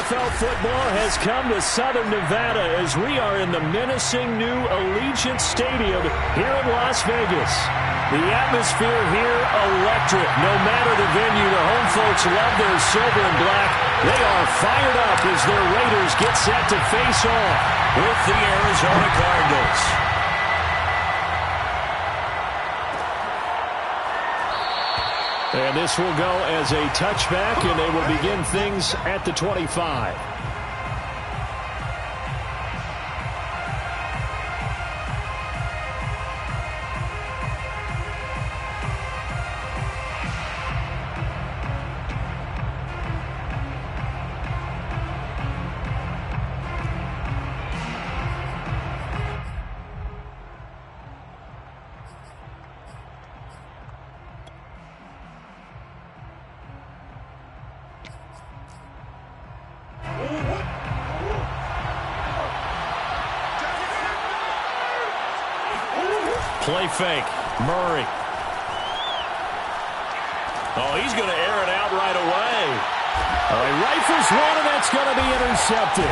NFL football has come to Southern Nevada as we are in the menacing new Allegiant Stadium here in Las Vegas. The atmosphere here electric. No matter the venue, the home folks love their silver and black. They are fired up as their Raiders get set to face off with the Arizona Cardinals. And this will go as a touchback, and they will begin things at the 25. Play fake. Murray. Oh, he's going to air it out right away. He rifles one, and that's going to be intercepted.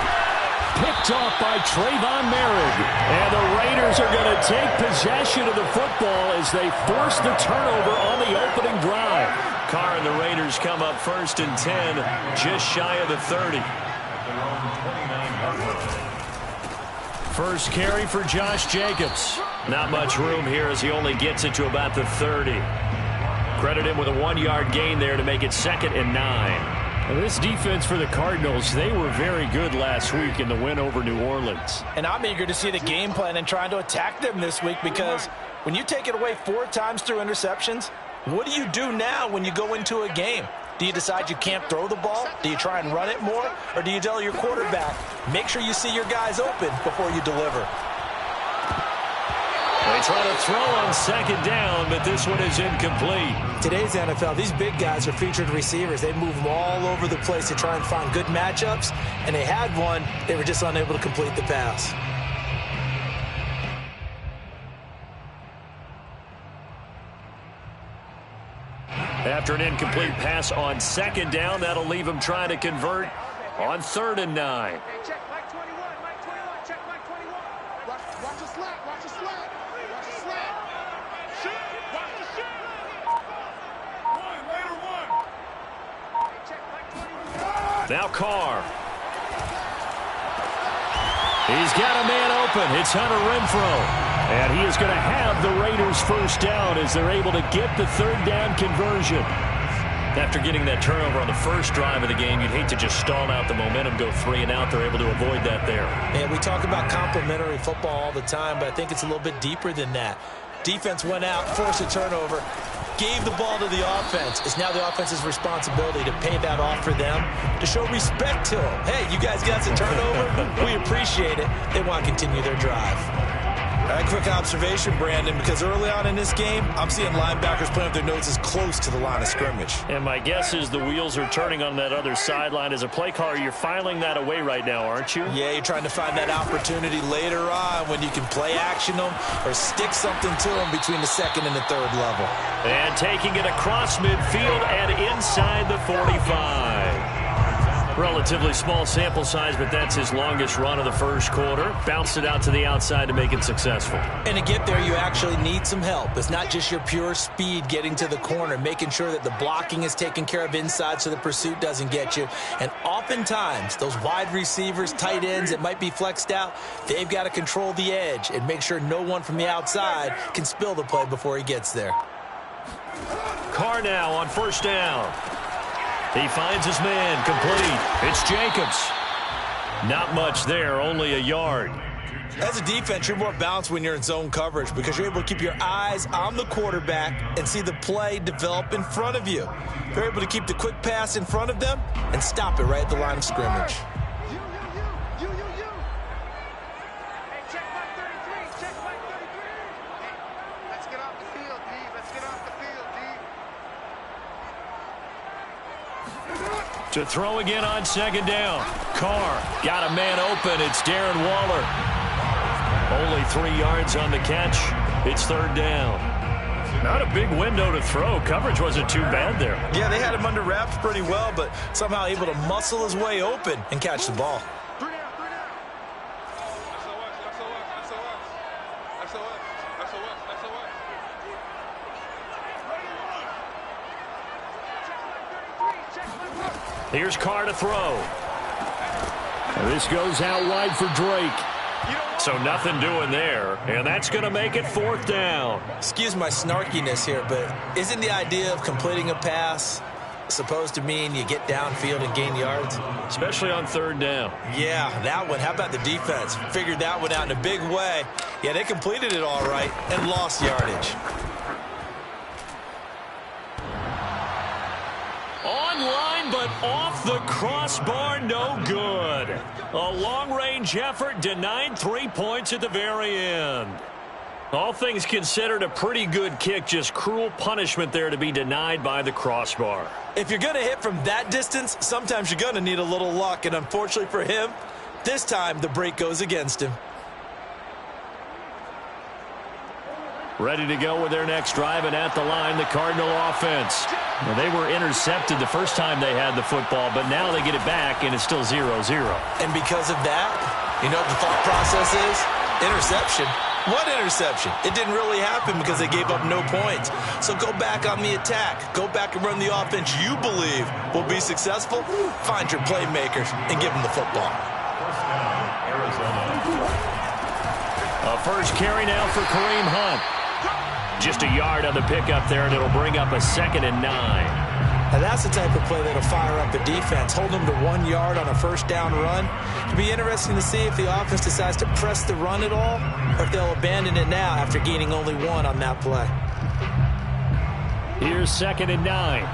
Picked off by Trayvon Merrick. And the Raiders are going to take possession of the football as they force the turnover on the opening drive. Carr and the Raiders come up first and 10, just shy of the 30. First carry for Josh Jacobs. Not much room here as he only gets it to about the 30. Credit him with a 1-yard gain there to make it 2nd and 9. This defense for the Cardinals, they were very good last week in the win over New Orleans. And I'm eager to see the game plan and trying to attack them this week, because when you take it away 4 times through interceptions, what do you do now when you go into a game? Do you decide you can't throw the ball? Do you try and run it more? Or do you tell your quarterback, make sure you see your guys open before you deliver? They try to throw on 2nd down, but this one is incomplete. Today's NFL, these big guys are featured receivers. They move them all over the place to try and find good matchups, and they had one. They were just unable to complete the pass. After an incomplete pass on 2nd down, that'll leave him trying to convert on 3rd and 9. Check Mike 21, Mike 21, check Mike 21. Watch the slant, watch the slant, watch the slant. Shoot, watch the shoot. One, later one. Check Mike 21. Now Carr. He's got a man open. It's Hunter Renfrow. And he is going to have the Raiders first down as they're able to get the 3rd down conversion. After getting that turnover on the first drive of the game, you'd hate to just stall out the momentum, go 3 and out. They're able to avoid that there. And we talk about complementary football all the time, but I think it's a little bit deeper than that. Defense went out, forced a turnover, gave the ball to the offense. It's now the offense's responsibility to pay that off for them, to show respect to them. Hey, you guys got some turnover? We appreciate it. They want to continue their drive. A quick observation, Brandon, because early on in this game, I'm seeing linebackers playing with their noses close to the line of scrimmage. And my guess is the wheels are turning on that other sideline. As a play caller, you're filing that away right now, aren't you? Yeah, you're trying to find that opportunity later on when you can play action them or stick something to them between the 2nd and the 3rd level. And taking it across midfield and inside the 45. Relatively small sample size, but that's his longest run of the first quarter. Bounced it out to the outside to make it successful. And to get there, you actually need some help. It's not just your pure speed getting to the corner, making sure that the blocking is taken care of inside so the pursuit doesn't get you. And oftentimes, those wide receivers, tight ends that might be flexed out, they've got to control the edge and make sure no one from the outside can spill the play before he gets there. Carr now on 1st down. He finds his man, complete. It's Jacobs. Not much there, only a yard. As a defense, you're more balanced when you're in zone coverage because you're able to keep your eyes on the quarterback and see the play develop in front of you. You're able to keep the quick pass in front of them and stop it right at the line of scrimmage. Hey, check Mike 33, check Mike 33. Hey, let's get off the field, D. Let's get off the field, D. To throw again on 2nd down. Carr got a man open. It's Darren Waller. Only 3 yards on the catch. It's 3rd down. Not a big window to throw. Coverage wasn't too bad there. Yeah, they had him under wraps pretty well, but somehow able to muscle his way open and catch the ball. Here's Carr to throw. And this goes out wide for Drake. So nothing doing there, and that's going to make it 4th down. Excuse my snarkiness here, but isn't the idea of completing a pass supposed to mean you get downfield and gain yards? Especially on 3rd down. Yeah, that one. How about the defense? Figured that one out in a big way. Yeah, they completed it all right and lost yardage. Online, but off the crossbar, no good. A long-range effort denied 3 points at the very end. All things considered, a pretty good kick, just cruel punishment there to be denied by the crossbar. If you're going to hit from that distance, sometimes you're going to need a little luck, and unfortunately for him, this time the break goes against him. Ready to go with their next drive, and at the line, the Cardinal offense. Well, they were intercepted the first time they had the football, but now they get it back, and it's still 0-0. And because of that, you know what the thought process is? Interception. What interception? It didn't really happen because they gave up no points. So go back on the attack. Go back and run the offense you believe will be successful. Find your playmakers and give them the football. A first carry now for Kareem Hunt. Just a yard on the pickup there, and it'll bring up a 2nd and 9. Now that's the type of play that'll fire up a defense. Hold them to 1 yard on a first down run. It'll be interesting to see if the offense decides to press the run at all, or if they'll abandon it now after gaining only 1 on that play. Here's 2nd and 9.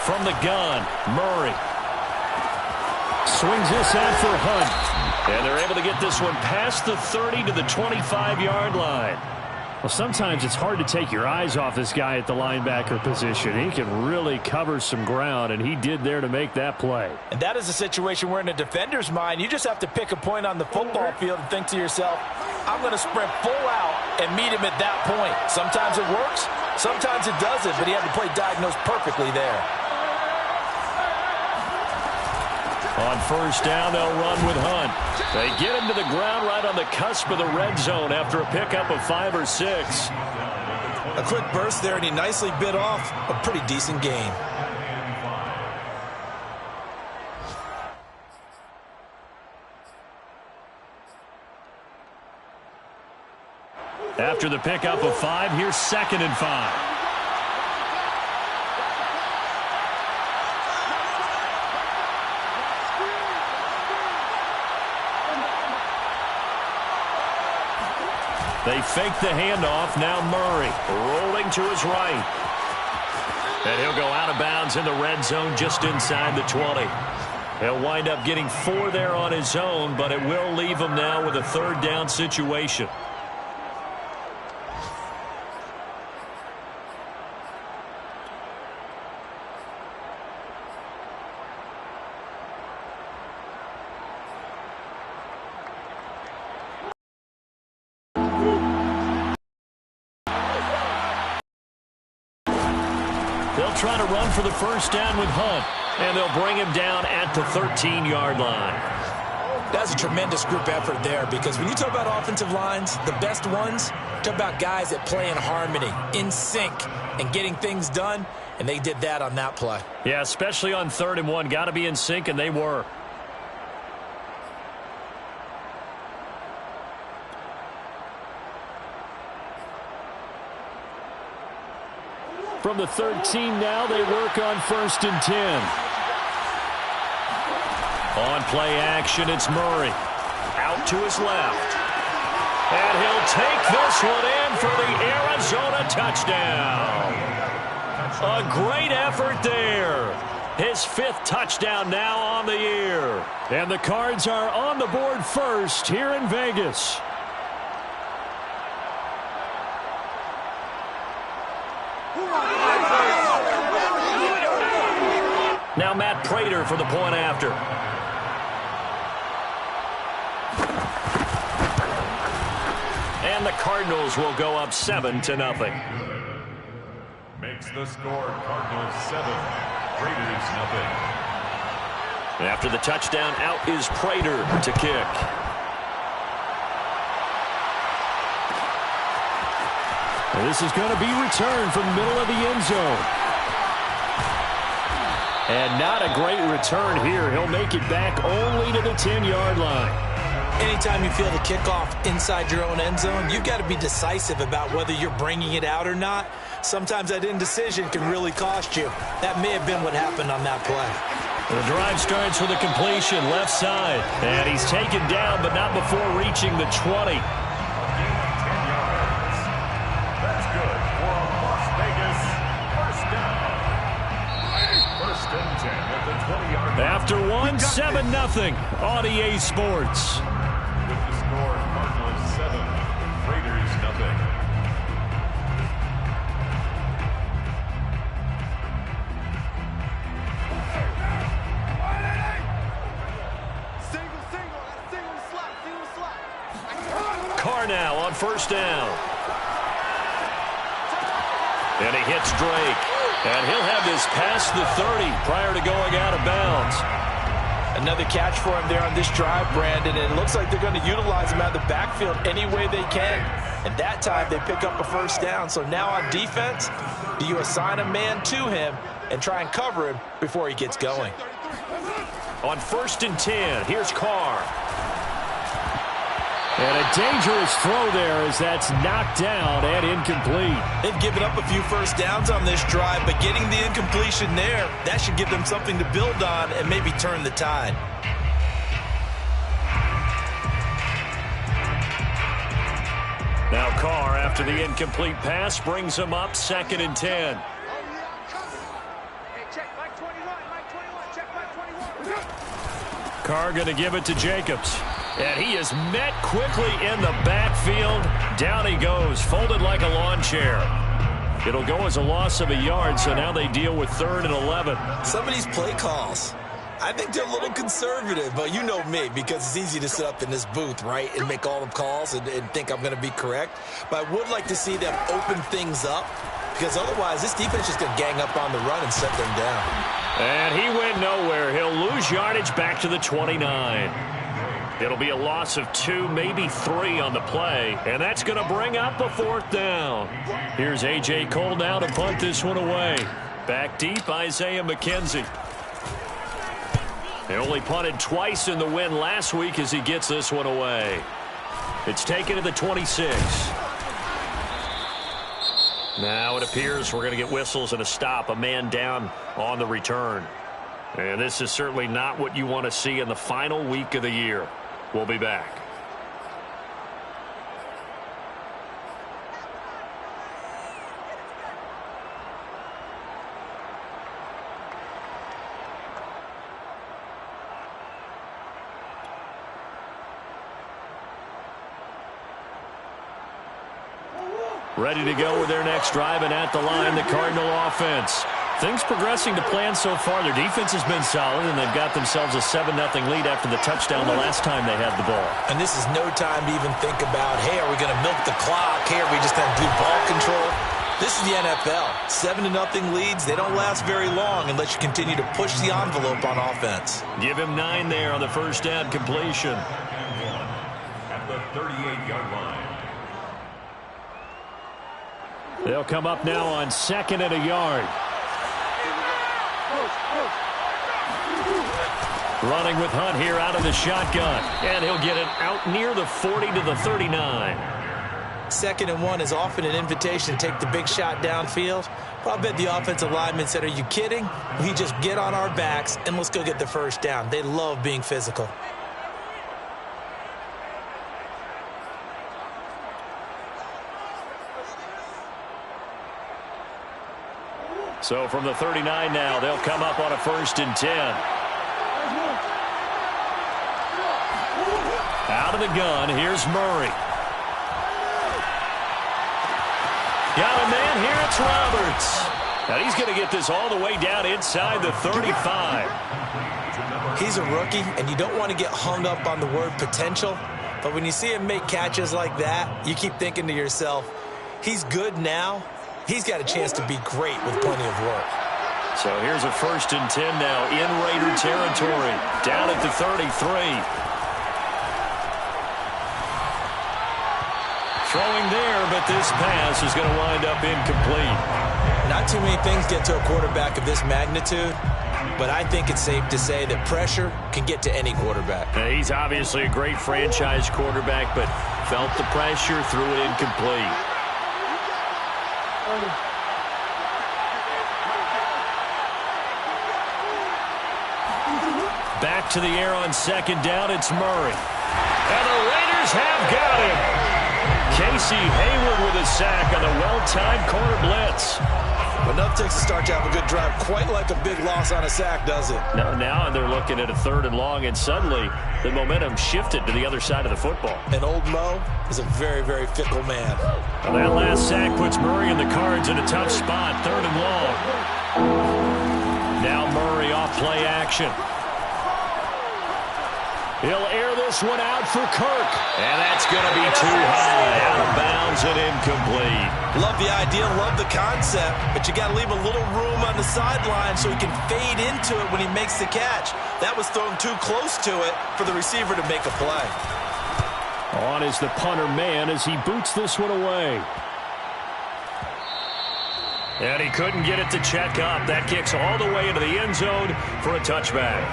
From the gun, Murray. Swings this out for Hunt. And they're able to get this one past the 30 to the 25-yard line. Well, sometimes it's hard to take your eyes off this guy at the linebacker position. He can really cover some ground, and he did there to make that play. And that is a situation where in a defender's mind, you just have to pick a point on the football field and think to yourself, I'm going to sprint full out and meet him at that point. Sometimes it works, sometimes it doesn't, but he had the play diagnosed perfectly there. On first down, they'll run with Hunt. They get him to the ground right on the cusp of the red zone after a pickup of 5 or 6. A quick burst there, and he nicely bit off a pretty decent gain. After the pickup of 5, here's 2nd and 5. They fake the handoff. Now Murray rolling to his right. And he'll go out of bounds in the red zone just inside the 20. He'll wind up getting 4 there on his own, but it will leave him now with a 3rd down situation. They'll try to run for the first down with Hunt, and they'll bring him down at the 13-yard line. That's a tremendous group effort there, because when you talk about offensive lines, the best ones, talk about guys that play in harmony, in sync, and getting things done, and they did that on that play. Yeah, especially on 3rd and 1. Got to be in sync, and they were. From the 13 now, they work on 1st and 10. On play action, it's Murray. Out to his left. And he'll take this one in for the Arizona touchdown. A great effort there. His 5th touchdown now on the year. And the Cards are on the board first here in Vegas. Now Matt Prater for the point after. And the Cardinals will go up 7-0. Makes the score Cardinals 7, Raiders 0. After the touchdown, out is Prater to kick. And this is going to be returned from the middle of the end zone. And not a great return here. He'll make it back only to the 10-yard line. Anytime you feel the kickoff inside your own end zone, you've got to be decisive about whether you're bringing it out or not. Sometimes that indecision can really cost you. That may have been what happened on that play. The drive starts with a completion left side. And he's taken down, but not before reaching the 20. That's good for a Las Vegas first down. First and 10 at the 20-yard line. After one, 7-0 on EA Sports. With the score, Cardinals 7, Raiders 0. Carr now on first down. And he hits Drake. And he'll have this past the 30 prior to going out of bounds. Another catch for him there on this drive, Brandon, and it looks like they're going to utilize him out of the backfield any way they can. And that time they pick up a first down. So now on defense, do you assign a man to him and try and cover him before he gets going? On first and 10, here's Carr. And a dangerous throw there as that's knocked down and incomplete. They've given up a few first downs on this drive, but getting the incompletion there, that should give them something to build on and maybe turn the tide. Now Carr, after the incomplete pass, brings him up 2nd and 10. Carr going to give it to Jacobs. And he is met quickly in the backfield. Down he goes, folded like a lawn chair. It'll go as a loss of a yard, so now they deal with 3rd and 11. Some of these play calls, I think they're a little conservative, but you know me, because it's easy to sit up in this booth, right, and make all the calls and think I'm going to be correct. But I would like to see them open things up, because otherwise this defense is just going to gang up on the run and set them down. And he went nowhere. He'll lose yardage back to the 29. It'll be a loss of 2, maybe 3 on the play, and that's going to bring up a 4th down. Here's A.J. Cole now to punt this one away. Back deep, Isaiah McKenzie. They only punted twice in the win last week as he gets this one away. It's taken to the 26. Now it appears we're going to get whistles and a stop, a man down on the return. And this is certainly not what you want to see in the final week of the year. We'll be back. Ready to go with their next drive, and at the line, the Cardinal offense. Things progressing to plan so far. Their defense has been solid, and they've got themselves a 7-0 lead after the touchdown the last time they had the ball. And this is no time to even think about, hey, are we going to milk the clock? Hey, are we just going to do ball control? This is the NFL. 7-0 leads, they don't last very long unless you continue to push the envelope on offense. Give him 9 there on the first down completion. At the 38-yard line. They'll come up now on 2nd and a yard. Running with Hunt here out of the shotgun. And he'll get it out near the 40 to the 39. 2nd and 1 is often an invitation to take the big shot downfield. But I bet the offensive lineman said, are you kidding? We just get on our backs and let's go get the first down. They love being physical. So from the 39 now, they'll come up on a 1st and 10. Out of the gun, here's Murray. Got a man here, it's Roberts. And he's going to get this all the way down inside the 35. He's a rookie, and you don't want to get hung up on the word potential. But when you see him make catches like that, you keep thinking to yourself, he's good now. He's got a chance to be great with plenty of work. So here's a 1st and 10 now in Raider territory. Down at the 33. Throwing there, but this pass is going to wind up incomplete. Not too many things get to a quarterback of this magnitude, but I think it's safe to say that pressure can get to any quarterback. He's obviously a great franchise quarterback, but felt the pressure, threw it incomplete. Back to the air on 2nd down, it's Murray. And the Raiders have got him. Casey Hayward with a sack on the well-timed corner blitz. But enough takes to start to have a good drive, quite like a big loss on a sack, does it? No, now they're looking at a 3rd and long, and suddenly the momentum shifted to the other side of the football. And old Mo is a very, very fickle man. Well, that last sack puts Murray in the cards in a tough spot, 3rd and long. Now Murray off play action. He'll air this one out for Kirk. And that's going to be too high. Out of bounds and incomplete. Love the idea, love the concept, but you got to leave a little room on the sideline so he can fade into it when he makes the catch. That was thrown too close to it for the receiver to make a play. On is the punter man as he boots this one away. And he couldn't get it to check up. That kicks all the way into the end zone for a touchback.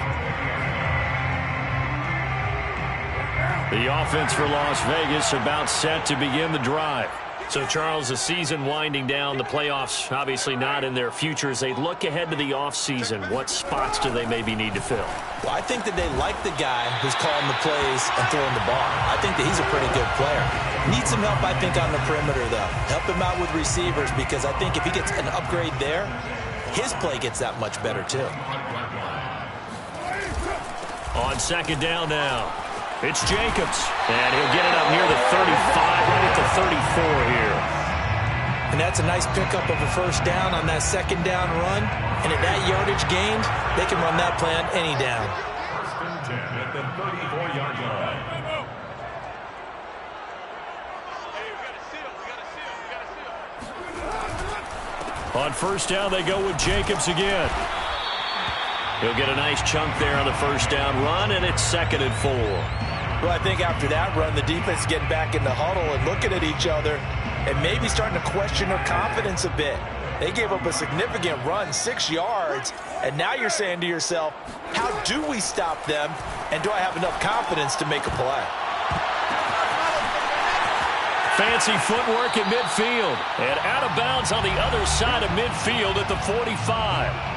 The offense for Las Vegas about set to begin the drive. So, Charles, the season winding down, the playoffs obviously not in their future. As they look ahead to the offseason, what spots do they maybe need to fill? Well, I think that they like the guy who's calling the plays and throwing the ball. I think that he's a pretty good player. Needs some help, I think, on the perimeter, though. Help him out with receivers, because I think if he gets an upgrade there, his play gets that much better, too. On 2nd down now. It's Jacobs, and he'll get it up near the 35, right at the 34 here. And that's a nice pickup of a 1st down on that 2nd down run. And at that yardage gained, they can run that play on any down. At the 34-yard line. On 1st down, they go with Jacobs again. He'll get a nice chunk there on the 1st down run, and it's 2nd and 4. Well, I think after that run, the defense is getting back in the huddle and looking at each other and maybe starting to question their confidence a bit. They gave up a significant run, 6 yards, and now you're saying to yourself, how do we stop them, and do I have enough confidence to make a play? Fancy footwork at midfield, and out of bounds on the other side of midfield at the 45.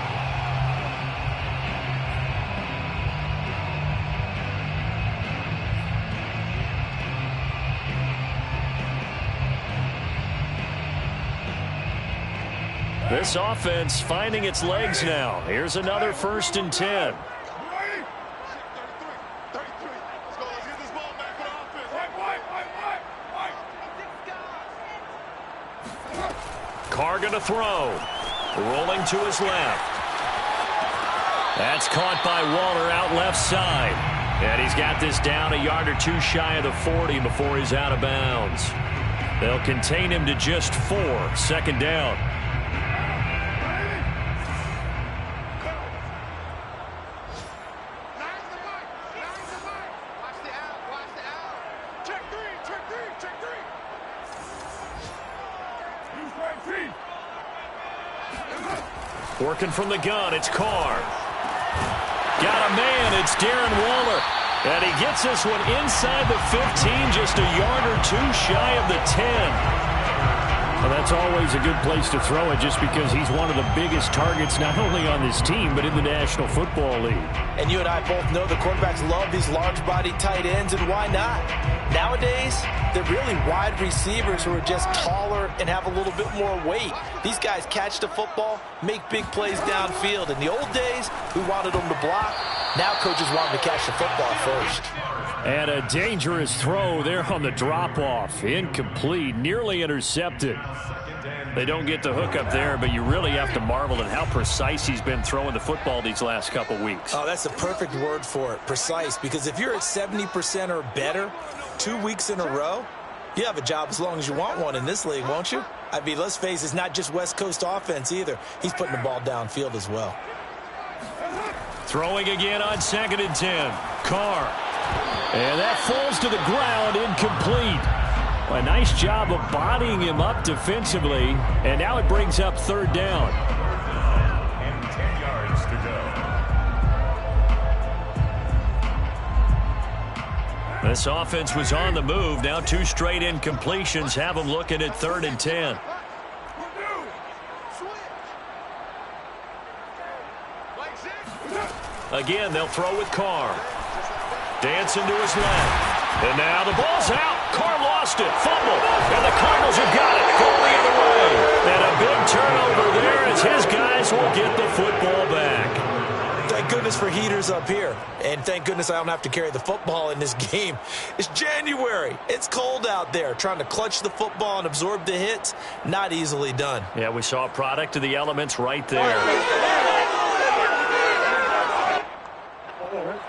This offense finding its legs now. Here's another 1st and 10. 33. Let's go. Let's get this ball back for the offense. White. Carr going to throw. Rolling to his left. That's caught by Waller out left side. And he's got this down a yard or two shy of the 40 before he's out of bounds. They'll contain him to just 4. 2nd down. Working from the gun, it's Carr. Got a man, it's Darren Waller. And he gets this one inside the 15, just a yard or two shy of the 10. Well, that's always a good place to throw it just because he's one of the biggest targets not only on this team but in the National Football League. And you and I both know the quarterbacks love these large-bodied tight ends, and why not? Nowadays, they're really wide receivers who are just taller and have a little bit more weight. These guys catch the football, make big plays downfield. In the old days, we wanted them to block. Now coaches want them to catch the football first. And a dangerous throw there on the drop-off. Incomplete, nearly intercepted. They don't get the hook up there, but you really have to marvel at how precise he's been throwing the football these last couple weeks. Oh, that's the perfect word for it, precise. Because if you're at 70% or better, 2 weeks in a row? You have a job as long as you want one in this league, won't you? I mean, let's face it, it's not just West Coast offense either. He's putting the ball downfield as well. Throwing again on 2nd and 10. Carr. And that falls to the ground, incomplete. A nice job of bodying him up defensively, and now it brings up 3rd down. And 10 yards to go. This offense was on the move. Now 2 straight incompletions have them looking at 3rd and 10. Again, they'll throw with Carr. Dancing to his left. And now the ball's out. Carr lost it. Fumble. And the Cardinals have got it. Going the other way. And a big turnover there as his guys will get the football back. Thank goodness for heaters up here. And thank goodness I don't have to carry the football in this game. It's January. It's cold out there. Trying to clutch the football and absorb the hits, not easily done. Yeah, we saw a product of the elements right there.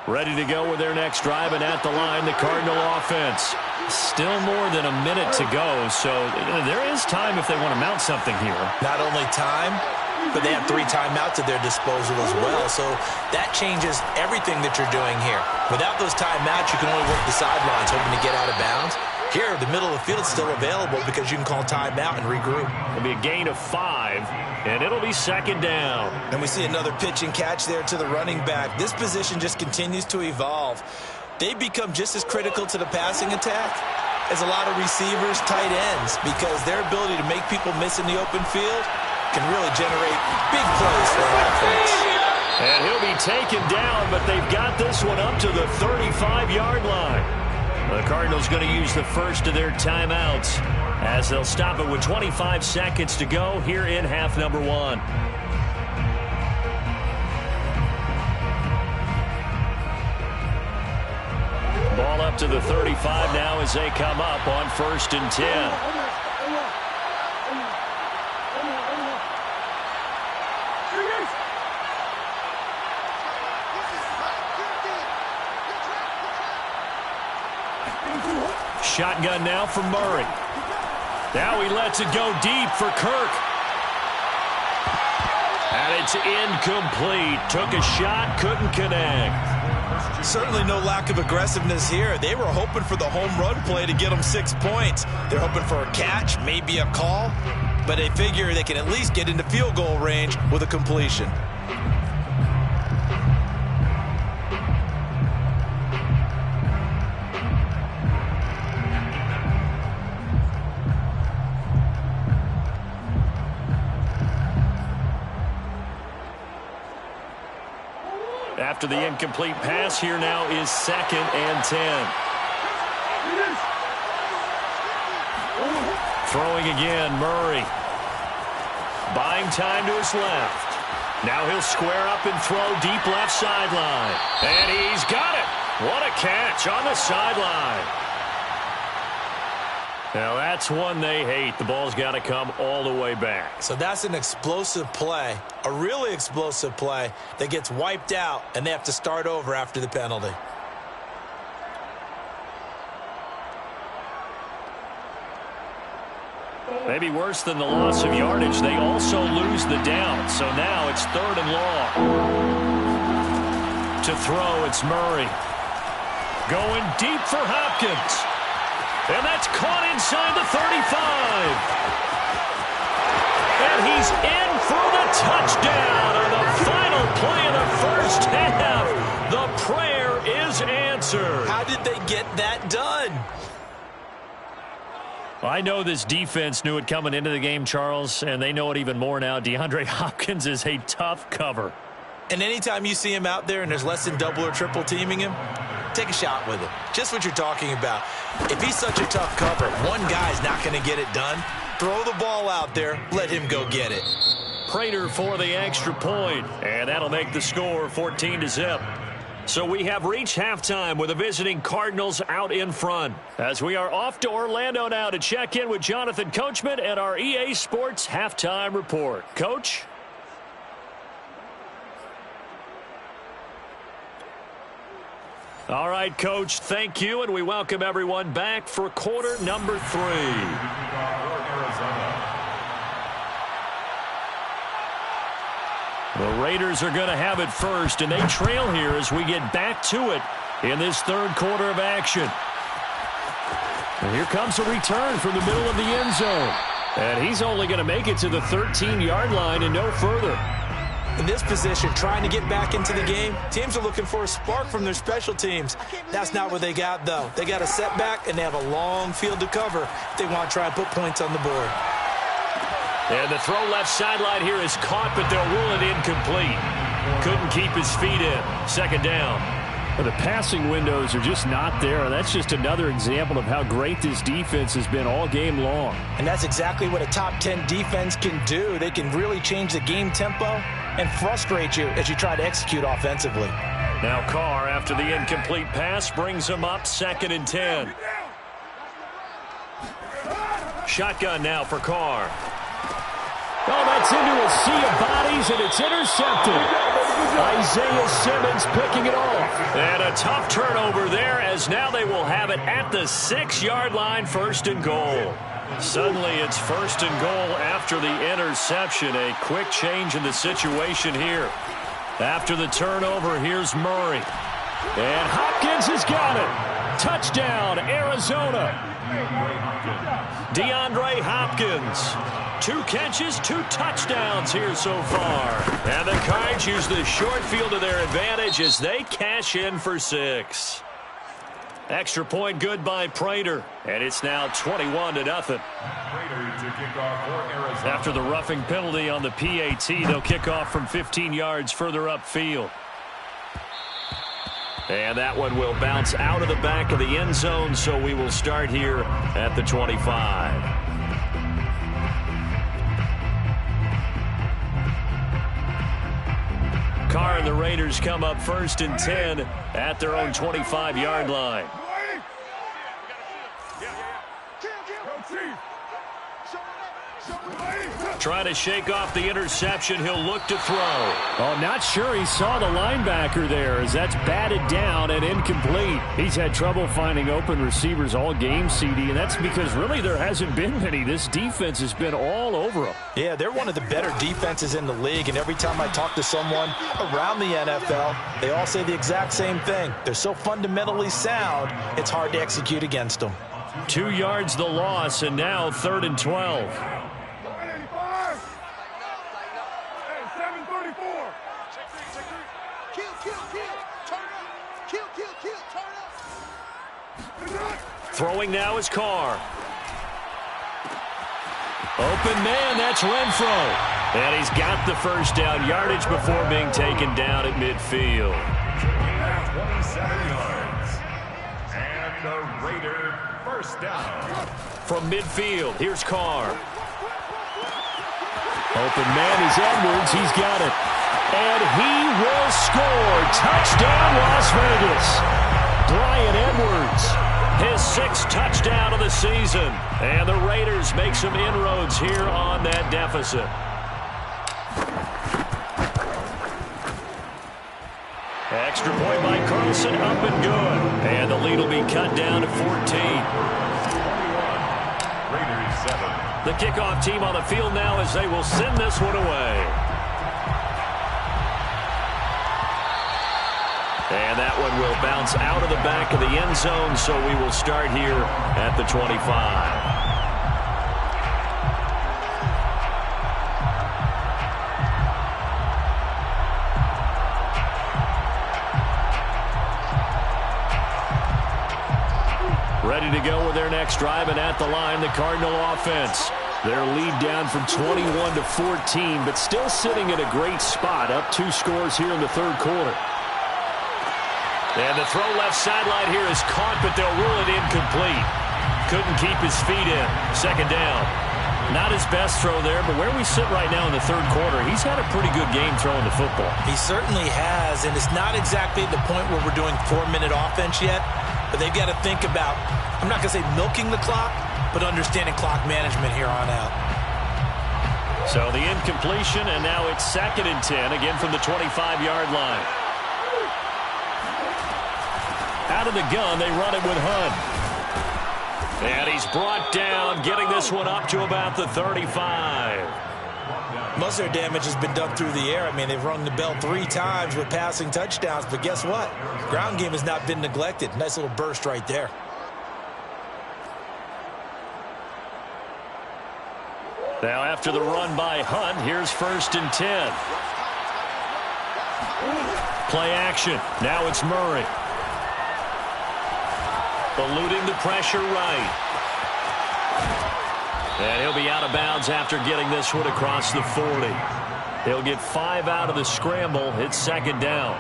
Ready to go with their next drive, and at the line, the Cardinal offense. Still more than a minute to go, so there is time if they want to mount something here. Not only time, but they have 3 timeouts at their disposal as well, so that changes everything that you're doing here. Without those timeouts, you can only work the sidelines, hoping to get out of bounds. Here, the middle of the field is still available because you can call timeout and regroup. It'll be a gain of 5, and it'll be 2nd down. And we see another pitch and catch there to the running back. This position just continues to evolve. They become just as critical to the passing attack as a lot of receivers, tight ends, because their ability to make people miss in the open field can really generate big plays for an offense. And he'll be taken down, but they've got this one up to the 35-yard line. The Cardinals going to use the first of their timeouts as they'll stop it with 25 seconds to go here in half number 1. Ball up to the 35 now as they come up on 1st and 10. Shotgun now for Murray. Now he lets it go deep for Kirk. And it's incomplete. Took a shot, couldn't connect. Certainly no lack of aggressiveness here. They were hoping for the home run play to get them 6 points. They're hoping for a catch, maybe a call, but they figure they can at least get into field goal range with a completion. After the incomplete pass, here now is 2nd and 10. Throwing again, Murray. Buying time to his left. Now he'll square up and throw deep left sideline. And he's got it. What a catch on the sideline. Now that's one they hate. The ball's got to come all the way back. So that's an explosive play, a really explosive play that gets wiped out, and they have to start over after the penalty. Maybe worse than the loss of yardage, they also lose the down. So now it's 3rd and long. To throw, it's Murray. Going deep for Hopkins. And that's caught inside the 35. And he's in for the touchdown on the final play of the first half. The prayer is answered. How did they get that done? I know this defense knew it coming into the game, Charles, and they know it even more now. DeAndre Hopkins is a tough cover. And anytime you see him out there and there's less than double or triple teaming him, take a shot with him. Just what you're talking about. If he's such a tough cover, one guy's not going to get it done. Throw the ball out there. Let him go get it. Prater for the extra point, and that'll make the score 14-0. So we have reached halftime with the visiting Cardinals out in front. As we are off to Orlando now to check in with Jonathan Coachman and our EA Sports Halftime Report. Coach? All right, Coach, thank you, and we welcome everyone back for quarter number 3. The Raiders are going to have it first, and they trail here as we get back to it in this third quarter of action. And here comes a return from the middle of the end zone. And he's only going to make it to the 13-yard line and no further. In this position, trying to get back into the game, teams are looking for a spark from their special teams. That's not what they got, though. They got a setback, and they have a long field to cover if they want to try and put points on the board. And the throw left sideline here is caught, but they'll rule it incomplete. Couldn't keep his feet in. Second down. Well, the passing windows are just not there. That's just another example of how great this defense has been all game long. And that's exactly what a top 10 defense can do. They can really change the game tempo and frustrate you as you try to execute offensively. Now Carr, after the incomplete pass, brings him up 2nd and 10. Shotgun now for Carr. Oh, that's into a sea of bodies, and it's intercepted. Isaiah Simmons picking it off. And a tough turnover there, as now they will have it at the 6-yard line, 1st and goal. Suddenly it's 1st and goal after the interception. A quick change in the situation here. After the turnover, here's Murray. And Hopkins has got it. Touchdown, Arizona. DeAndre Hopkins. 2 catches, 2 touchdowns here so far. And the Cards use the short field to their advantage as they cash in for 6. Extra point good by Prater. And it's now 21-0. After the roughing penalty on the PAT, they'll kick off from 15 yards further upfield. And that one will bounce out of the back of the end zone, so we will start here at the 25. Carr and the Raiders come up 1st and 10 at their own 25-yard line. Trying to shake off the interception. He'll look to throw. Oh, not sure he saw the linebacker there as that's batted down and incomplete. He's had trouble finding open receivers all game, CD, and that's because really there hasn't been many. This defense has been all over them. Yeah, they're one of the better defenses in the league, and every time I talk to someone around the NFL, they all say the exact same thing. They're so fundamentally sound, it's hard to execute against them. 2 yards the loss, and now 3rd and 12. Throwing now is Carr. Open man, that's Renfro. And he's got the first down yardage before being taken down at midfield. 27 yards. And the Raider first down. From midfield, here's Carr. Open man is Edwards. He's got it. And he will score. Touchdown, Las Vegas. Bryan Edwards. His 6th touchdown of the season. And the Raiders make some inroads here on that deficit. Extra point by Carlson, up and good. And the lead will be cut down to 14. 21. Raiders 7. The kickoff team on the field now as they will send this one away. And that one will bounce out of the back of the end zone, so we will start here at the 25. Ready to go with their next drive, and at the line, the Cardinal offense. Their lead down from 21 to 14, but still sitting in a great spot, up 2 scores here in the third quarter. And the throw left sideline here is caught, but they'll rule it incomplete. Couldn't keep his feet in. Second down. Not his best throw there, but where we sit right now in the third quarter, he's had a pretty good game throwing the football. He certainly has, and it's not exactly the point where we're doing 4-minute offense yet, but they've got to think about, I'm not going to say milking the clock, but understanding clock management here on out. So the incompletion, and now it's 2nd and 10, again from the 25-yard line. Out of the gun, they run it with Hunt. And he's brought down, getting this one up to about the 35. Most of their damage has been done through the air. I mean, they've rung the bell 3 times with passing touchdowns, but guess what? Ground game has not been neglected. Nice little burst right there. Now after the run by Hunt, here's 1st and 10. Play action. Now it's Murray. Eluding the pressure right. And he'll be out of bounds after getting this one across the 40. He'll get 5 out of the scramble. It's 2nd down.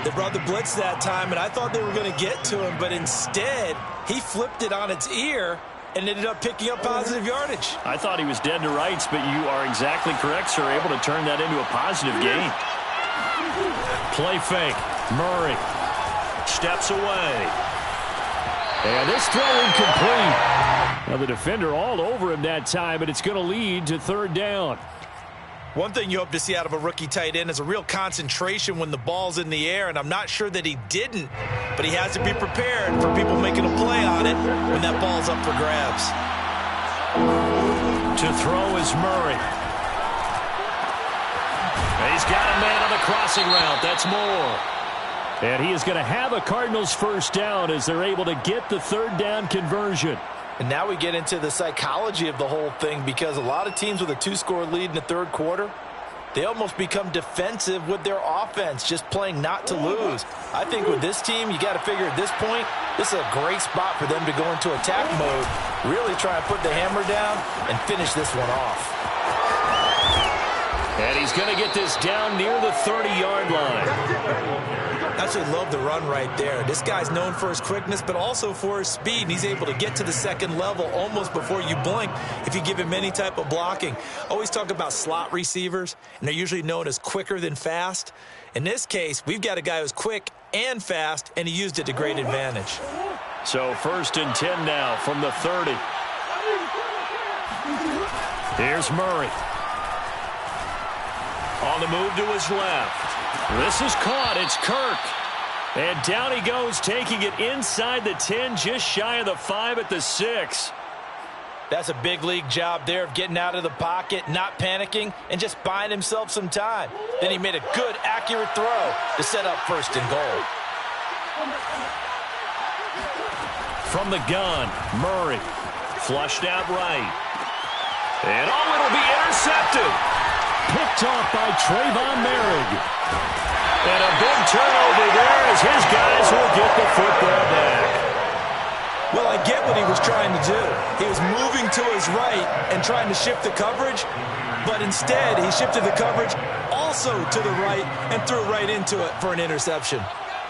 They brought the blitz that time, and I thought they were going to get to him, but instead he flipped it on its ear and ended up picking up positive yardage. I thought he was dead to rights, but you are exactly correct, sir. Able to turn that into a positive gain. Play fake. Murray steps away. And this throw incomplete. Now the defender all over him that time, but it's going to lead to 3rd down. One thing you hope to see out of a rookie tight end is a real concentration when the ball's in the air, and I'm not sure that he didn't, but he has to be prepared for people making a play on it when that ball's up for grabs. To throw is Murray. He's got a man on the crossing route. That's Moore. And he is going to have a Cardinals 1st down as they're able to get the 3rd down conversion. And now we get into the psychology of the whole thing, because a lot of teams with a 2-score lead in the 3rd quarter, they almost become defensive with their offense, just playing not to lose. I think with this team, you got to figure at this point, this is a great spot for them to go into attack mode, really try and put the hammer down and finish this one off. And he's going to get this down near the 30-yard line. I actually love the run right there. This guy's known for his quickness, but also for his speed. And he's able to get to the 2nd level almost before you blink if you give him any type of blocking. Always talk about slot receivers, and they're usually known as quicker than fast. In this case, we've got a guy who's quick and fast, and he used it to great advantage. So 1st and 10 now from the 30. Here's Murray. On the move to his left. This is caught. It's Kirk. And down he goes, taking it inside the 10, just shy of the 5 at the 6. That's a big league job there of getting out of the pocket, not panicking, and just buying himself some time. Then he made a good, accurate throw to set up 1st and goal. From the gun, Murray. Flushed out right. And it'll be intercepted. Picked off by Trayvon Merrick. And a big turnover there as his guys will get the football back. Well, I get what he was trying to do. He was moving to his right and trying to shift the coverage, but instead he shifted the coverage also to the right and threw right into it for an interception.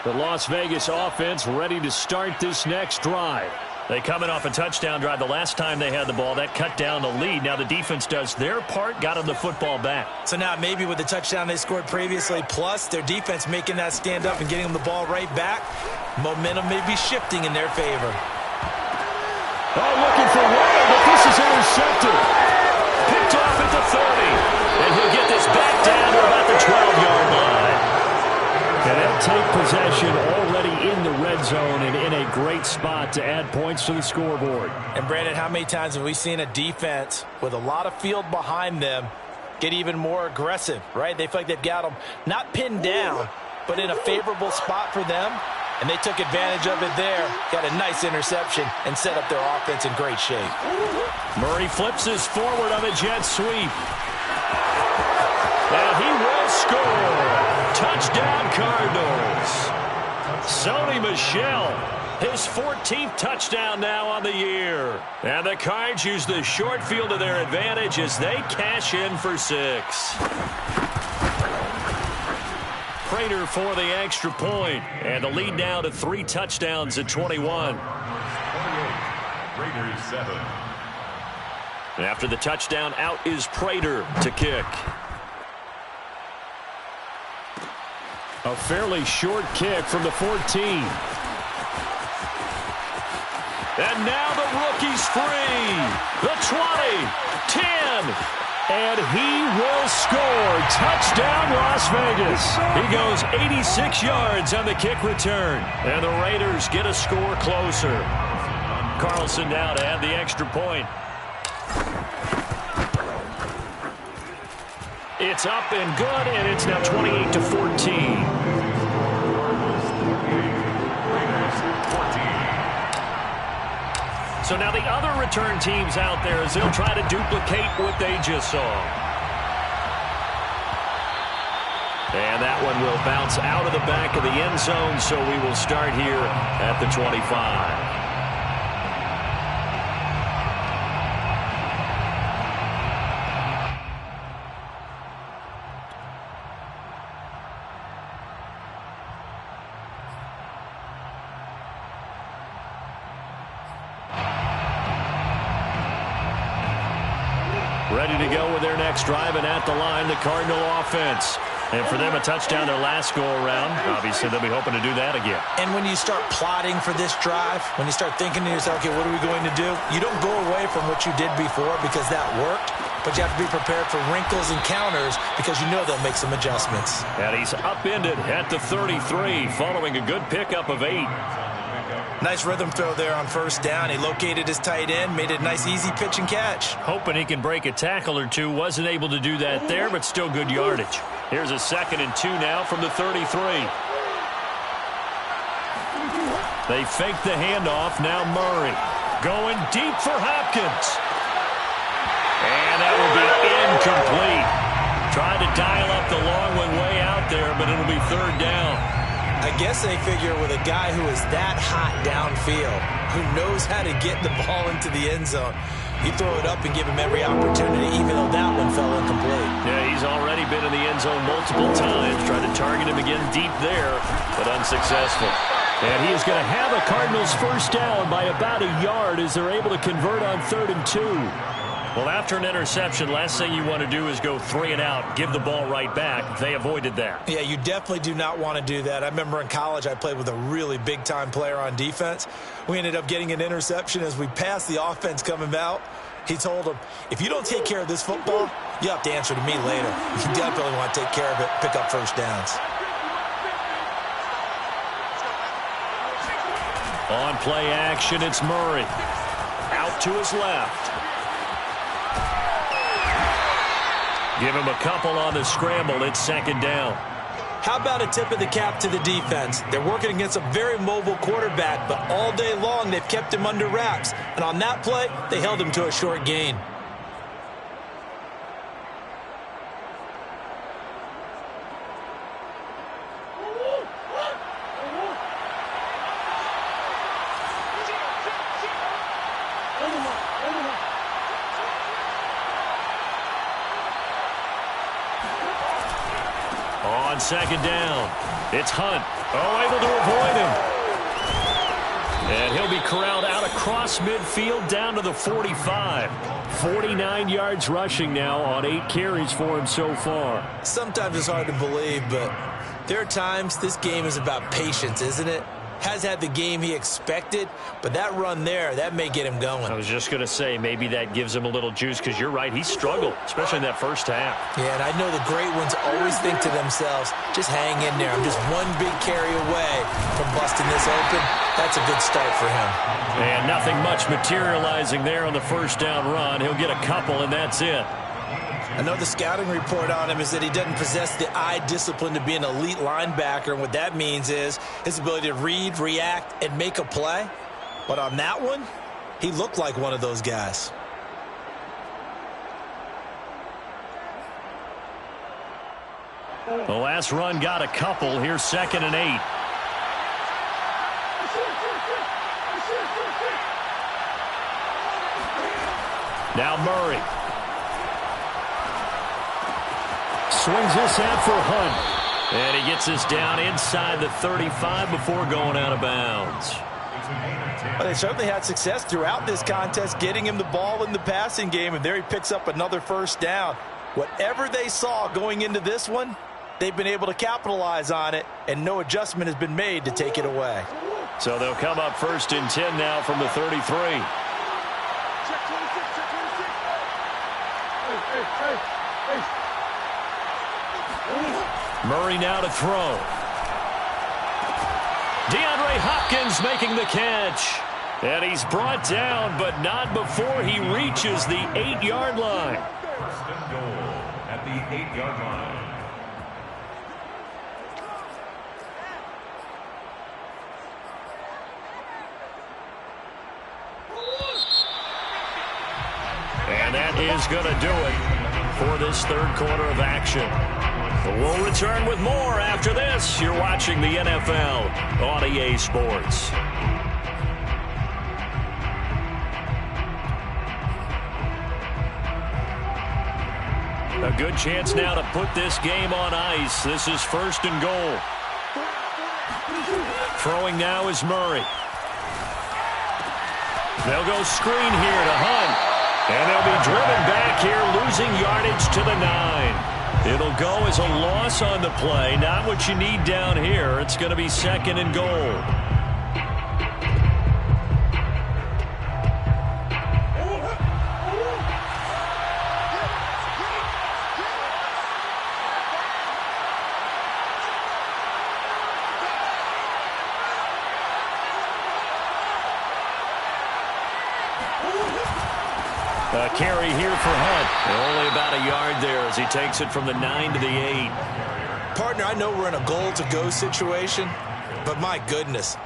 The Las Vegas offense ready to start this next drive. They coming off a touchdown drive the last time they had the ball. That cut down the lead. Now the defense does their part, got them the football back. So now maybe with the touchdown they scored previously, plus their defense making that stand up and getting them the ball right back, momentum may be shifting in their favor. Oh, looking for Wade, but this is intercepted. Picked off at the 30. And he'll get this back down to about the 12-yard line. And they'll take possession already in the red zone and in a great spot to add points to the scoreboard. And, Brandon, how many times have we seen a defense with a lot of field behind them get even more aggressive, right? They feel like they've got them not pinned down, but in a favorable spot for them. And they took advantage of it there, got a nice interception, and set up their offense in great shape. Murray flips his forward on a jet sweep. And he will score. Touchdown, Cardinals. Sony Michel, his 14th touchdown now on the year. And the Cards use the short field to their advantage as they cash in for 6. Prater for the extra point, and the lead now to 3 touchdowns at 21. 28, Raiders 7. And after the touchdown, out is Prater to kick. A fairly short kick from the 14. And now the rookie's free. the 20, 10, and he will score. Touchdown, Las Vegas. He goes 86 yards on the kick return, and the Raiders get a score closer. Carlson now to add the extra point. It's up and good, and it's now 28-14. So now the other return teams out there as they'll try to duplicate what they just saw. And that one will bounce out of the back of the end zone, so we will start here at the 25. Ready to go with their next drive, and at the line, the Cardinal offense. And for them, a touchdown their last go-around. Obviously, they'll be hoping to do that again. And when you start plotting for this drive, when you start thinking to yourself, okay, what are we going to do? You don't go away from what you did before because that worked, but you have to be prepared for wrinkles and counters because you know they'll make some adjustments. And he's upended at the 33, following a good pickup of 8. Nice rhythm throw there on first down. He located his tight end, made it a nice, easy pitch and catch. Hoping he can break a tackle or two. Wasn't able to do that there, but still good yardage. Here's a 2nd and 2 now from the 33. They fake the handoff. Now Murray going deep for Hopkins. And that will be incomplete. Tried to dial up the long one way out there, but it'll be 3rd down. I guess they figure with a guy who is that hot downfield, who knows how to get the ball into the end zone, you throw it up and give him every opportunity, even though that one fell incomplete. Yeah, he's already been in the end zone multiple times. Tried to target him again deep there, but unsuccessful. And he is going to have a Cardinals first down by about a yard as they're able to convert on 3rd and 2. Well, after an interception, last thing you want to do is go 3 and out, give the ball right back. They avoided that. Yeah, you definitely do not want to do that. I remember in college I played with a really big-time player on defense. We ended up getting an interception as we passed the offense coming out. He told him, if you don't take care of this football, you have to answer to me later. You definitely want to take care of it, pick up first downs. On play action, it's Murray. Out to his left. Give him a couple on the scramble. It's 2nd down. How about a tip of the cap to the defense? They're working against a very mobile quarterback, but all day long they've kept him under wraps. And on that play, they held him to a short gain. On 2nd down, it's Hunt. Able to avoid him. And he'll be corralled out across midfield down to the 45. 49 yards rushing now on 8 carries for him so far. Sometimes it's hard to believe, but there are times this game is about patience, isn't it? Has had the game he expected, but that run there, that may get him going. I was just going to say, maybe that gives him a little juice, because you're right, he struggled, especially in that first half. Yeah, and I know the great ones always think to themselves, just hang in there. I'm just one big carry away from busting this open. That's a good start for him. And nothing much materializing there on the first down run. He'll get a couple, and that's it. Another scouting report on him is that he doesn't possess the eye discipline to be an elite linebacker. And what that means is his ability to read, react, and make a play. But on that one, he looked like one of those guys. The last run got a couple. Here's 2nd and 8. Now Murray. Swings this out for Hunt. And he gets this down inside the 35 before going out of bounds. Well, they certainly had success throughout this contest, getting him the ball in the passing game, and there he picks up another first down. Whatever they saw going into this one, they've been able to capitalize on it, and no adjustment has been made to take it away. So they'll come up 1st and 10 now from the 33. Murray now to throw. DeAndre Hopkins making the catch. And he's brought down, but not before he reaches the 8-yard line. First and goal at the 8-yard line. And that is going to do it for this third quarter of action. We'll return with more after this. You're watching the NFL on EA Sports. A good chance now to put this game on ice. This is first and goal. Throwing now is Murray. They'll go screen here to Hunt. And they'll be driven back here, losing yardage to the 9. It'll go as a loss on the play. Not what you need down here. It's going to be second and goal. A carry here for Hunt. Only about a yard there as he takes it from the 9 to the 8. Partner, I know we're in a goal-to-go situation, but my goodness,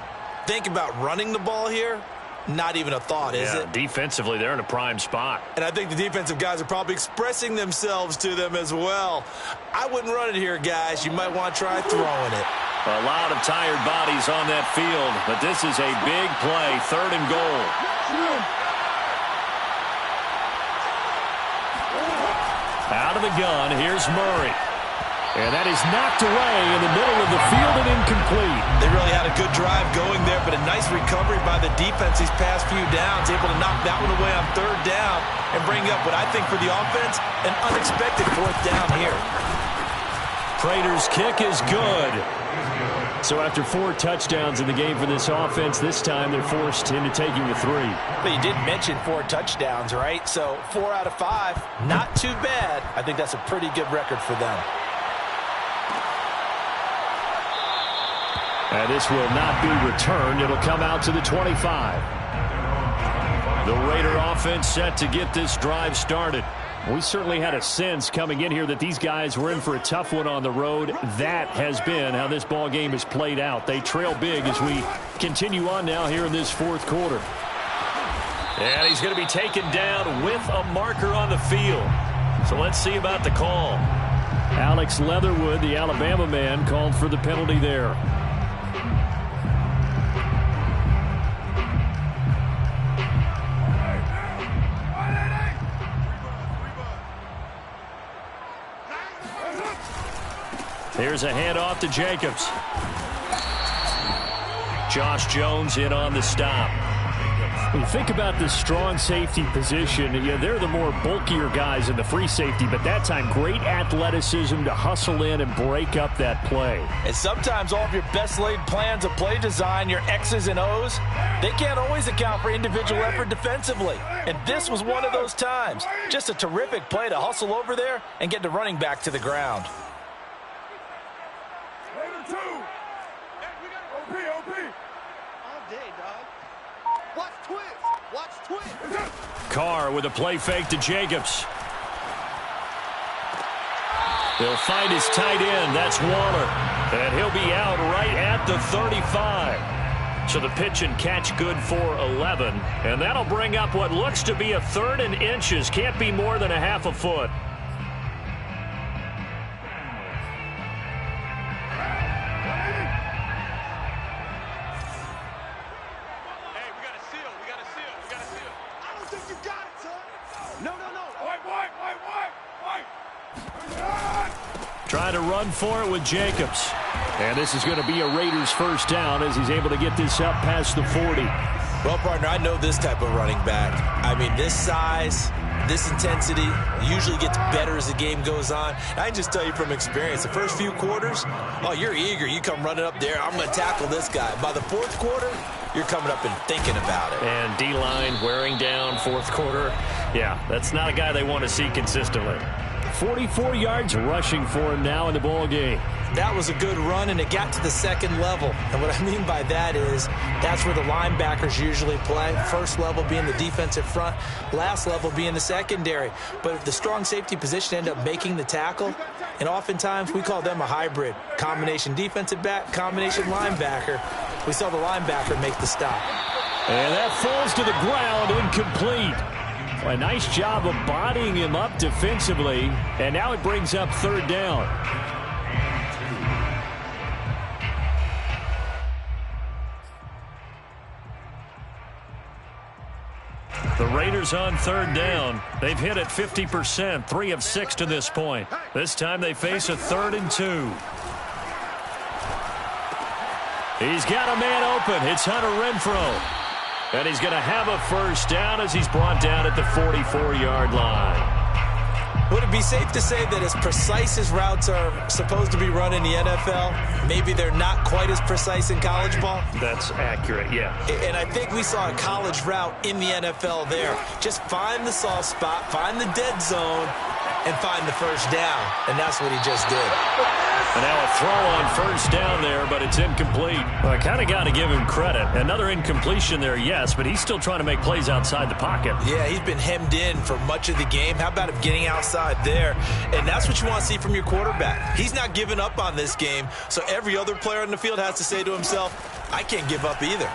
think about running the ball here. Not even a thought, is it? Defensively, they're in a prime spot. And I think the defensive guys are probably expressing themselves to them as well. I wouldn't run it here, guys. You might want to try throwing it. A lot of tired bodies on that field, but this is a big play, third and goal. Out of the gun, here's Murray. And that is knocked away in the middle of the field and incomplete. They really had a good drive going there, but a nice recovery by the defense these past few downs, able to knock that one away on third down and bring up what I think for the offense, an unexpected fourth down here. Prater's kick is good. So after 4 touchdowns in the game for this offense, this time they're forced into taking the 3. But you did mention 4 touchdowns, right? So 4 out of 5, not too bad. I think that's a pretty good record for them. And this will not be returned. It'll come out to the 25. The Raider offense set to get this drive started. We certainly had a sense coming in here that these guys were in for a tough one on the road. That has been how this ball game has played out. They trail big as we continue on now here in this fourth quarter. And he's going to be taken down with a marker on the field. So let's see about the call. Alex Leatherwood, the Alabama man, called for the penalty there. Here's a handoff to Jacobs. Josh Jones in on the stop. When you think about the strong safety position, they're the more bulkier guys in the free safety, but that time great athleticism to hustle in and break up that play. And sometimes all of your best laid plans of play design, your X's and O's, they can't always account for individual effort defensively. And this was one of those times. Just a terrific play to hustle over there and get the running back to the ground. Carr with a play fake to Jacobs. They'll find his tight end. That's Waller. And he'll be out right at the 35. So the pitch and catch good for 11. And that'll bring up what looks to be a 3rd and inches. Can't be more than a half a foot. Trying to run for it with Jacobs. And this is going to be a Raiders first down as he's able to get this up past the 40. Well, partner, I know this type of running back. I mean, this size, this intensity usually gets better as the game goes on. And I can just tell you from experience, the first few quarters, oh, you're eager. You come running up there, I'm going to tackle this guy. By the fourth quarter, you're coming up and thinking about it. And D-line wearing down fourth quarter. Yeah, that's not a guy they want to see consistently. 44 yards rushing for him now in the ball game. That was a good run, and it got to the second level. And what I mean by that is that's where the linebackers usually play. First level being the defensive front, last level being the secondary. But if the strong safety position ended up making the tackle, and oftentimes we call them a hybrid. Combination defensive back, combination linebacker. We saw the linebacker make the stop. And that falls to the ground, incomplete. A nice job of bodying him up defensively, and now it brings up third down. The Raiders on third down. They've hit it 50%, 3 of 6 to this point. This time they face a 3rd and 2. He's got a man open. It's Hunter Renfrow. And he's going to have a first down as he's brought down at the 44-yard line. Would it be safe to say that as precise as routes are supposed to be run in the NFL, maybe they're not quite as precise in college ball? That's accurate, yeah. And I think we saw a college route in the NFL there. Just find the soft spot, find the dead zone, and find the first down. And that's what he just did. And now a throw on first down there, but it's incomplete. Well, I kind of got to give him credit. Another incompletion there, yes, but he's still trying to make plays outside the pocket. Yeah, he's been hemmed in for much of the game. How about him getting outside there? And that's what you want to see from your quarterback. He's not giving up on this game, so every other player on the field has to say to himself, I can't give up either.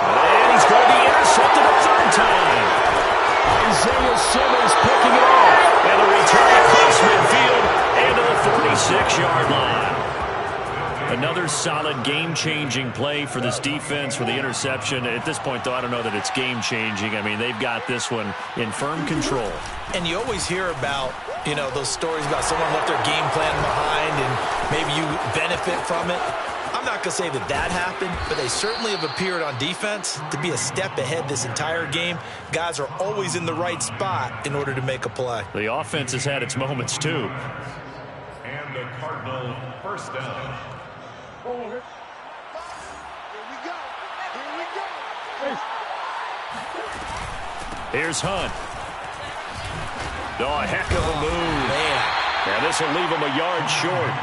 And he's going to be intercepted a third time. Isaiah Simmons picking it off. And a return across midfield and to the 46-yard line. Another solid game-changing play for this defense for the interception. At this point, though, I don't know that it's game-changing. I mean, they've got this one in firm control. And you always hear about, you know, those stories about someone left their game plan behind and maybe you benefit from it. I'm not going to say that that happened, but they certainly have appeared on defense to be a step ahead this entire game. Guys are always in the right spot in order to make a play. The offense has had its moments, too. And the Cardinal first down. Here we go. Here we go. Here's Hunt. Oh, a heck of a move. Man. And this will leave him a yard short.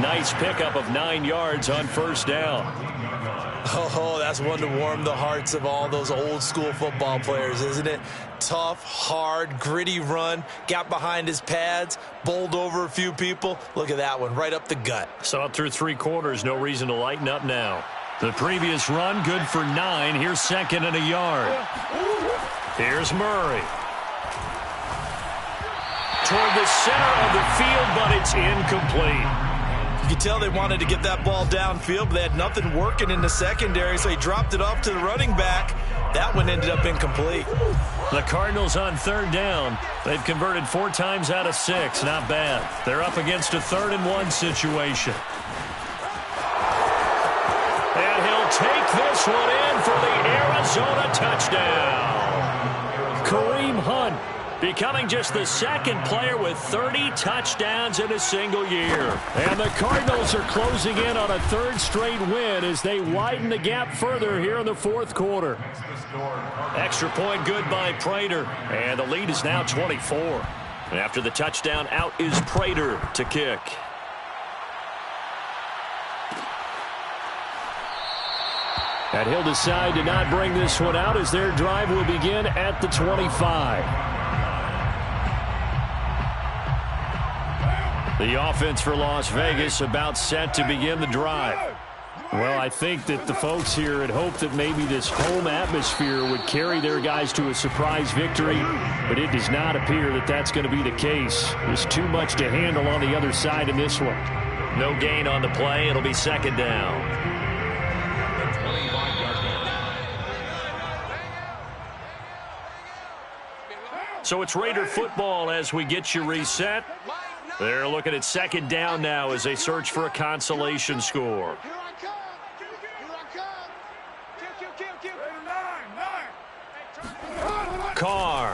Nice pickup of 9 yards on first down. Oh, that's one to warm the hearts of all those old school football players, isn't it? Tough, hard, gritty run. Got behind his pads, bowled over a few people. Look at that one, right up the gut. Saw it through 3 quarters. No reason to lighten up now. The previous run, good for 9. Here's 2nd and a yard. Here's Murray. Toward the center of the field, but it's incomplete. You could tell they wanted to get that ball downfield, but they had nothing working in the secondary, so he dropped it off to the running back. That one ended up incomplete. The Cardinals on third down. They've converted 4 times out of 6. Not bad. They're up against a 3rd and 1 situation. And he'll take this one in for the Arizona touchdown. Kareem Hunt becoming just the 2nd player with 30 touchdowns in a single year. And the Cardinals are closing in on a 3rd straight win as they widen the gap further here in the 4th quarter. Extra point good by Prater. And the lead is now 24. And after the touchdown, out is Prater to kick. And he'll decide to not bring this one out as their drive will begin at the 25. The offense for Las Vegas about set to begin the drive. Well, I think that the folks here had hoped that maybe this home atmosphere would carry their guys to a surprise victory, but it does not appear that that's going to be the case. There's too much to handle on the other side in this one. No gain on the play. It'll be 2nd down. So it's Raider football as we get you reset. They're looking at 2nd down now as they search for a consolation score. Here I come. Here I come. Carr.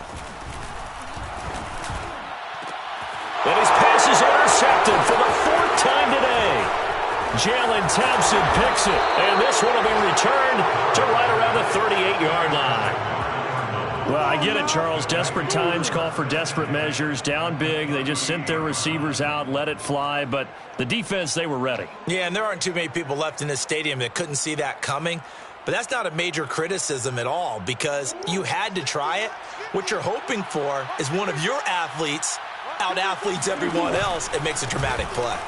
And his pass is intercepted for the 4th time today. Jalen Thompson picks it, and this one will be returned to right around the 38-yard line. Well, I get it, Charles. Desperate times call for desperate measures. Down big. They just sent their receivers out, let it fly. But the defense, they were ready. Yeah, and there aren't too many people left in this stadium that couldn't see that coming. But that's not a major criticism at all because you had to try it. What you're hoping for is one of your athletes out-athletes everyone else and makes a dramatic play.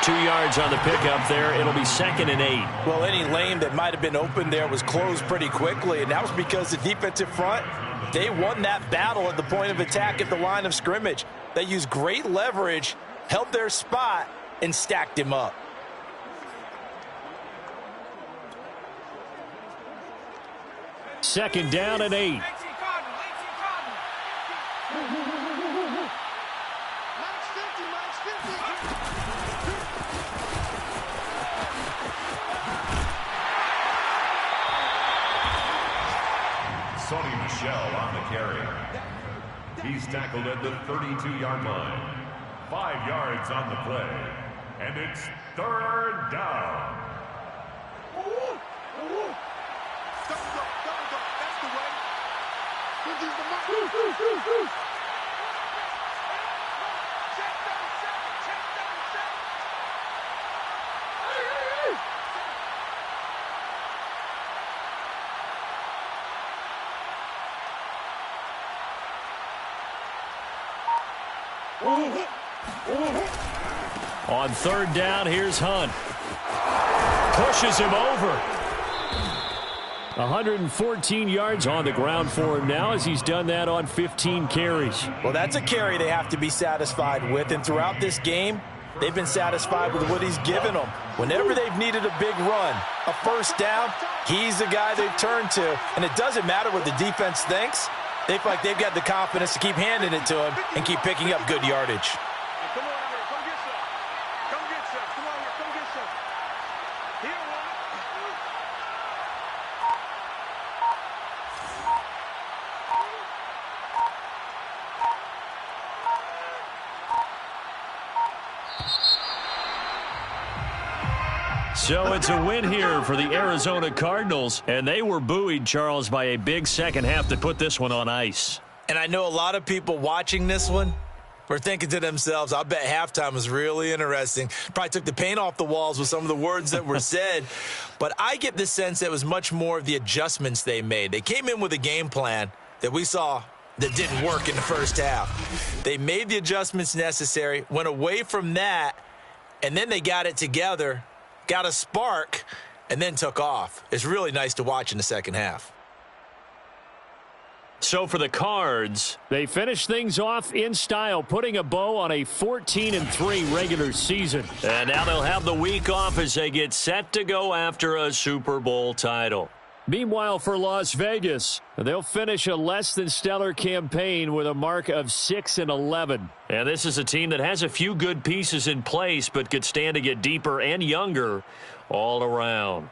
2 yards on the pickup there. It'll be 2nd and 8. Well, any lane that might have been open there was closed pretty quickly, and that was because the defensive front, they won that battle at the point of attack at the line of scrimmage. They used great leverage, held their spot, and stacked him up. Second down and 8. Sonny Michel on the carry. He's tackled at the 32-yard line. 5 yards on the play. And it's 3rd down. That's the way. He's the mark. On 3rd down, here's Hunt. Pushes him over. 114 yards on the ground for him now as he's done that on 15 carries. Well, that's a carry they have to be satisfied with, and throughout this game, they've been satisfied with what he's given them. Whenever they've needed a big run, a first down, he's the guy they've turned to, and it doesn't matter what the defense thinks. They feel like they've got the confidence to keep handing it to him and keep picking up good yardage. Come on here, come get some. Come get some. Come on here, come get some. Here, one. So it's a win here for the Arizona Cardinals, and they were buoyed, Charles, by a big second half that put this one on ice. And I know a lot of people watching this one were thinking to themselves, I bet halftime was really interesting. Probably took the paint off the walls with some of the words that were said. But I get the sense that it was much more of the adjustments they made. They came in with a game plan that we saw that didn't work in the first half. They made the adjustments necessary, went away from that, and then they got it together, got a spark, and then took off. It's really nice to watch in the second half. So for the Cards, they finished things off in style, putting a bow on a 14-3 regular season. And now they'll have the week off as they get set to go after a Super Bowl title. Meanwhile, for Las Vegas, they'll finish a less than stellar campaign with a mark of 6-11. And this is a team that has a few good pieces in place, but could stand to get deeper and younger all around.